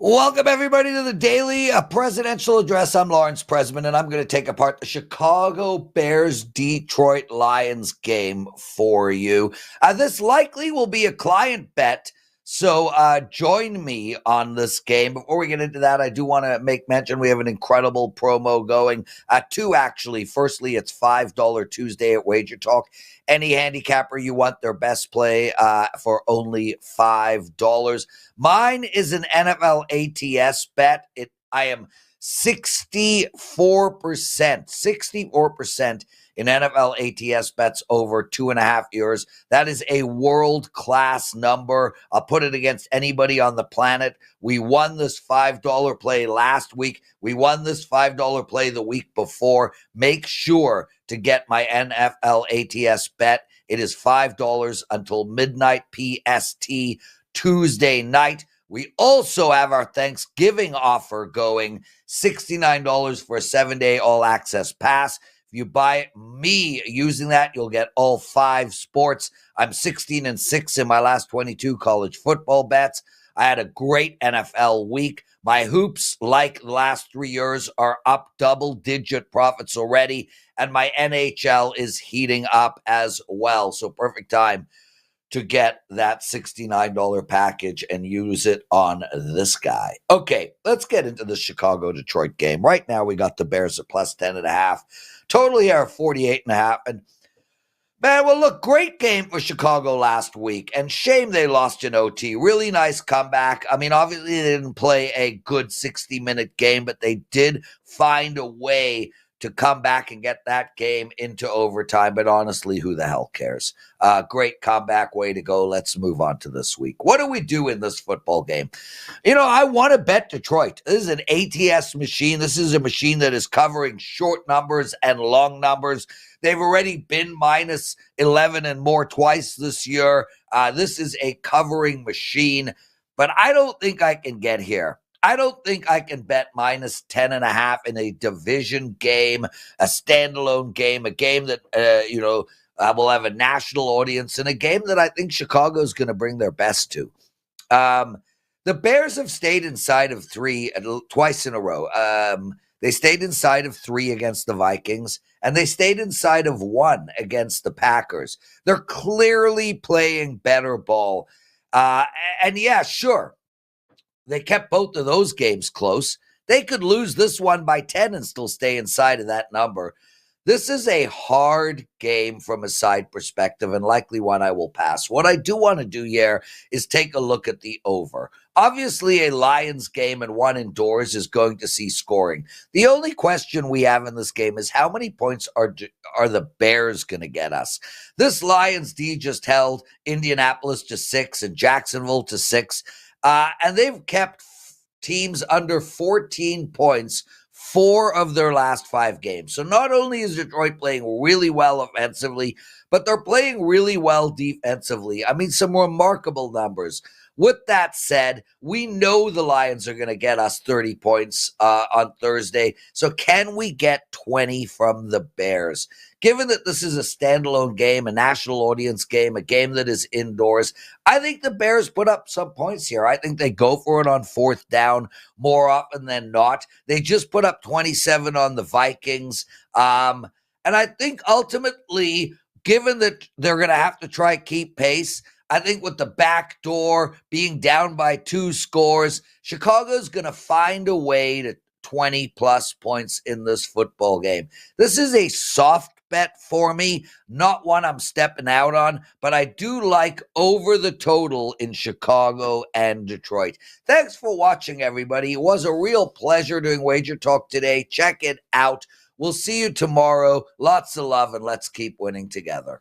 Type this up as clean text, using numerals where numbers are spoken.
Welcome, everybody, to the daily presidential address. I'm Lawrence Presman, and I'm going to take apart the Chicago Bears-Detroit Lions game for you. This likely will be a client bet, so join me on this game. Before we get into that, I do want to make mention we have an incredible promo going. Two, actually. Firstly, it's $5 Tuesday at Wager Talk. Any handicapper you want their best play for only $5. Mine is an NFL ATS bet. I am 64% in NFL ATS bets over 2.5 years. That is a world-class number. I'll put it against anybody on the planet. We won this $5 play last week. We won this $5 play the week before. Make sure to get my NFL ATS bet. It is $5 until midnight PST Tuesday night. We also have our Thanksgiving offer going, $69 for a 7-day all-access pass. If you buy me using that, you'll get all 5 sports. I'm 16-6 in my last 22 college football bets. I had a great NFL week. My hoops, like the last 3 years, are up double-digit profits already, and my NHL is heating up as well. So perfect time to get that $69 package and use it on this guy. Okay, let's get into the Chicago-Detroit game. Right now, we got the Bears at plus 10.5. Totally are 48.5. And man, well, look, great game for Chicago last week. And shame they lost in OT. Really nice comeback. I mean, obviously, they didn't play a good 60-minute game, but they did find a way to come back and get that game into overtime. But honestly, who the hell cares? Great comeback, way to go. Let's move on to this week. What do we do in this football game? I want to bet Detroit. This is an ATS machine. This is a machine that is covering short numbers and long numbers. They've already been minus 11 and more twice this year. This is a covering machine, but I don't think I can get here. I don't think I can bet minus 10.5 in a division game, a standalone game, a game that, will have a national audience, and a game that I think Chicago is going to bring their best to. The Bears have stayed inside of 3 twice in a row. They stayed inside of 3 against the Vikings, and they stayed inside of 1 against the Packers. They're clearly playing better ball. And yeah, sure. They kept both of those games close. They could lose this one by 10 and still stay inside of that number. This is a hard game from a side perspective and likely one I will pass. What I do want to do here is take a look at the over. Obviously, a Lions game and one indoors is going to see scoring. The only question we have in this game is how many points are the Bears going to get us? This Lions D just held Indianapolis to 6 and Jacksonville to 6. And they've kept teams under 14 points 4 of their last 5 games. So not only is Detroit playing really well offensively, but they're playing really well defensively. I mean, some remarkable numbers. With that said, we know the Lions are going to get us 30 points on Thursday. So can we get 20 from the Bears? Given that this is a standalone game, a national audience game, a game that is indoors, I think the Bears put up some points here. I think they go for it on 4th down more often than not. They just put up 27 on the Vikings. And I think ultimately, given that they're going to have to try keep pace, I think with the back door being down by 2 scores, Chicago's going to find a way to 20-plus points in this football game. This is a soft bet for me, not one I'm stepping out on, but I do like over the total in Chicago and Detroit. Thanks for watching, everybody. It was a real pleasure doing Wager Talk today. Check it out. We'll see you tomorrow. Lots of love, and let's keep winning together.